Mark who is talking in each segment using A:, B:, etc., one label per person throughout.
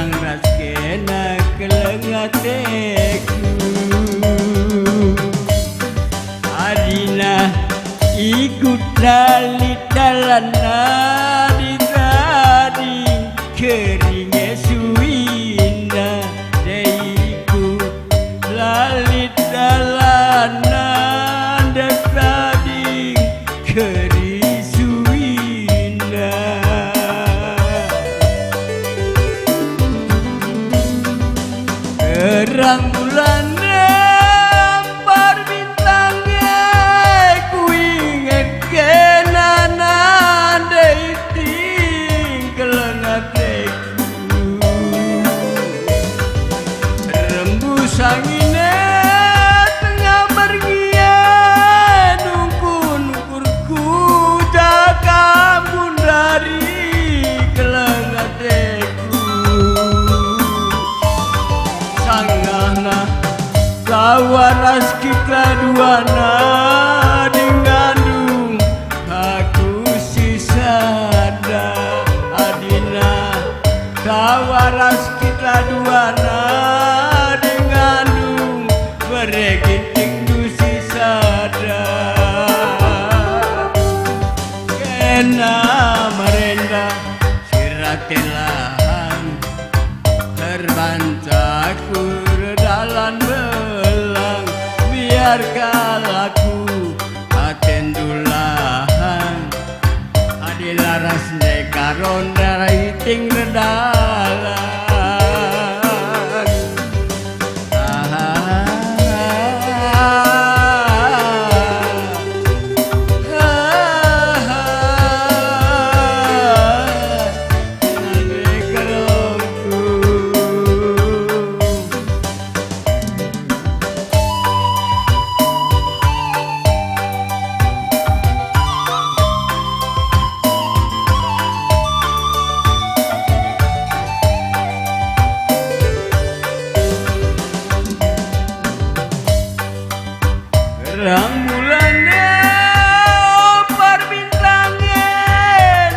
A: sang raskena kelengateku adina ikut dalit dalana di tadi keringnya suwina deiku lalit dalana di tadi kering suwina terang bulan sangine tengah pergia nukur-nukurku jagamu dari kelengateku sangana kawaras kita duana dingandung aku sisada adina kawaras kita duana Reginting dusi sada kena merenda siratelan terbancaku redalan belang biar kalaku atendulahan adilaras nekaron raiting redalan rembulannya opar bintangnya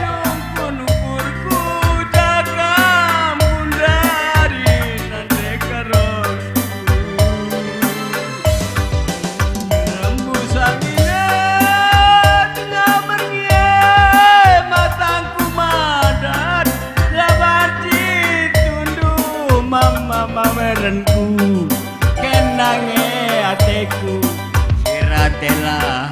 A: nukur-nukurku jagamu dari nande karosku rembusannya tengah pergi matangku madat labarci tunduh mama mamerenku kenange ateku telah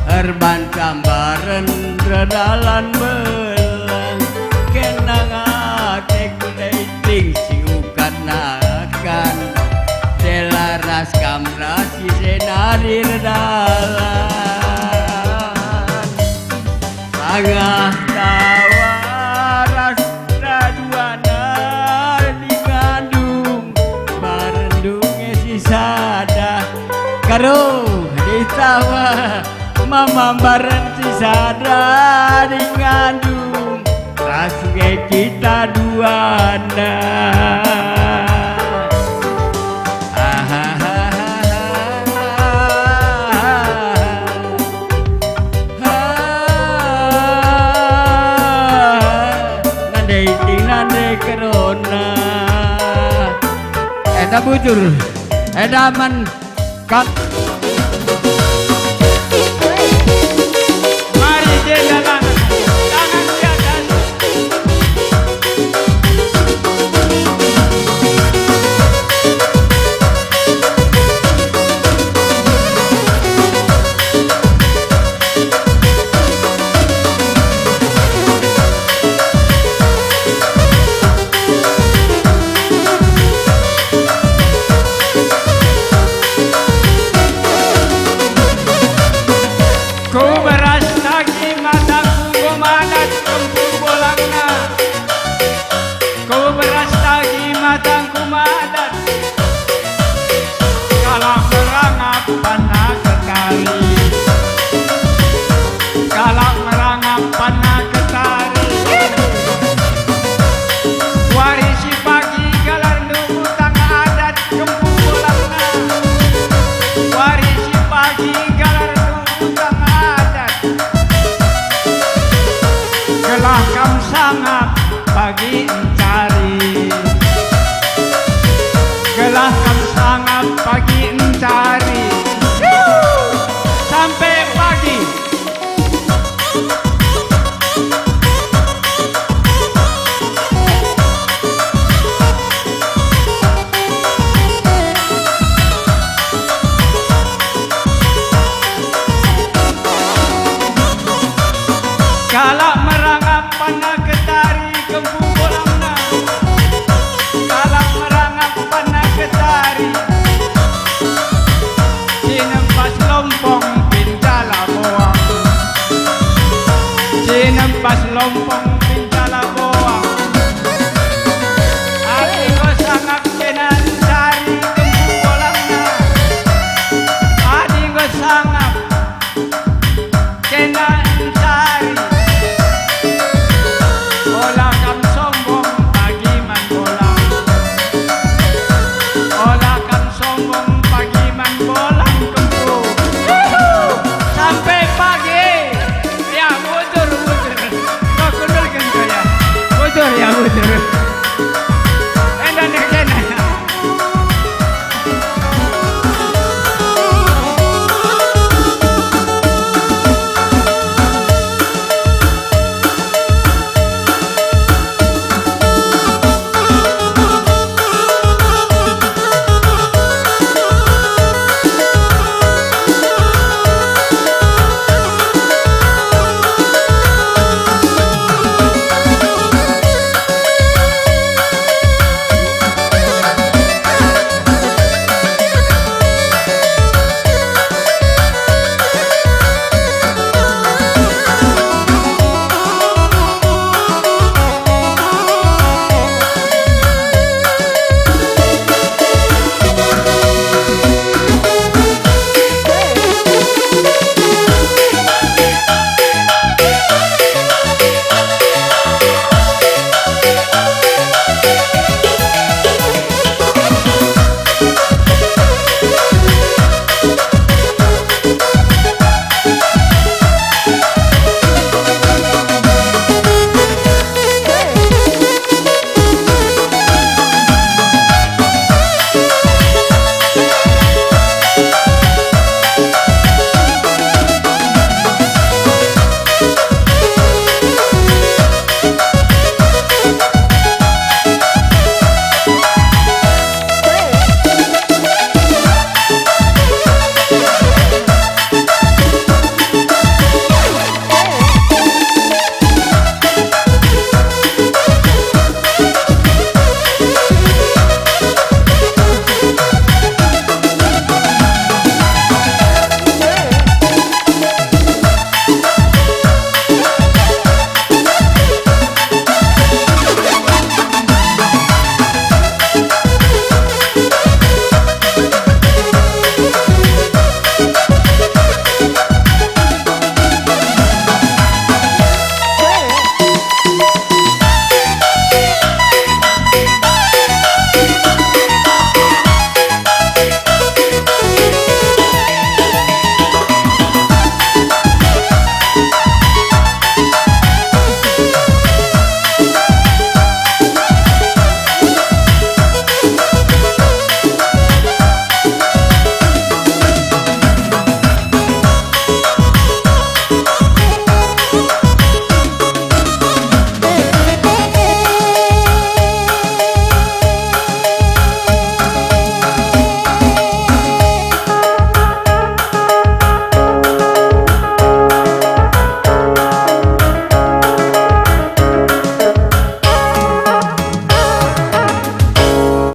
A: erban cambaran redalan belang kenang ateku daiting siukan nakan selaras kamrasi senari redalan sangah tawaras raduana digandung barendungnya sisada karo ditawa mama bareng cisada di ngandung rasuke kita duana nande iting nande kerona eta bujur edaman kat